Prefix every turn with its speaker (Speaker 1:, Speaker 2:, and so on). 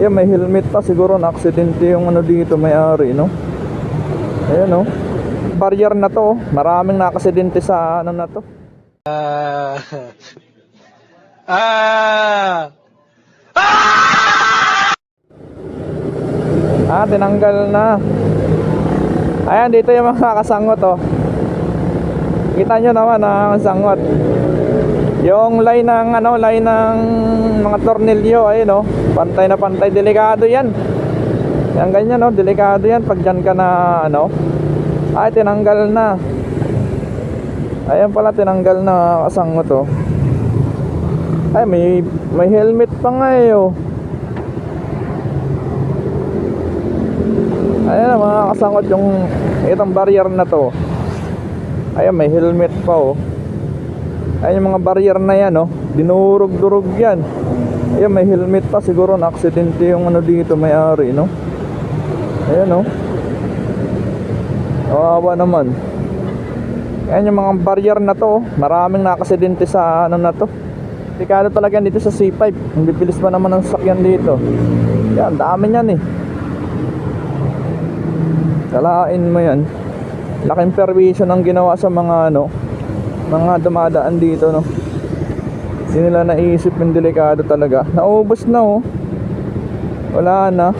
Speaker 1: Ayan, may helmet pa. Siguro na aksidente yung ano dito, may-ari, no? Ayan, no? Barrier na to, oh. Maraming na-aksidente sa ano na to. Tinanggal na. Ayan, dito yung mga kasangot, oh. Kita nyo naman ang sangot. Yung line ng ano, line ng mga tornilyo, ayun, oh. Pantay na pantay, delikado yan. Yan ganyan, oh, delikado yan pag dyan ka na ano. Ay, tinanggal na. Ayan pala, tinanggal na kasangot, oh. Ay, may helmet pa nga, eh, oh. Ayan mga kasangot, yung itong barrier na to. Ayan, may helmet pa, oh. Ayan yung mga barrier na yan, oh. Dinurog-durog yan. Ayan, may helmet pa. Siguro na aksidente yung ano dito, may-ari, no? Ayan, oh. Kawawa naman. Ayan yung mga barrier na to, oh. Maraming na-aksidente sa ano na to. Delikado talaga yan dito sa C5. Ang bibilis pa naman ng sakyan dito. Yan, dami yan, eh. Salain mo yan. Laking perwisyo ng ginawa sa mga ano, mga dumadaan dito, no. Hindi nila naisip yung delikado talaga. Naubos na, oh. Wala na.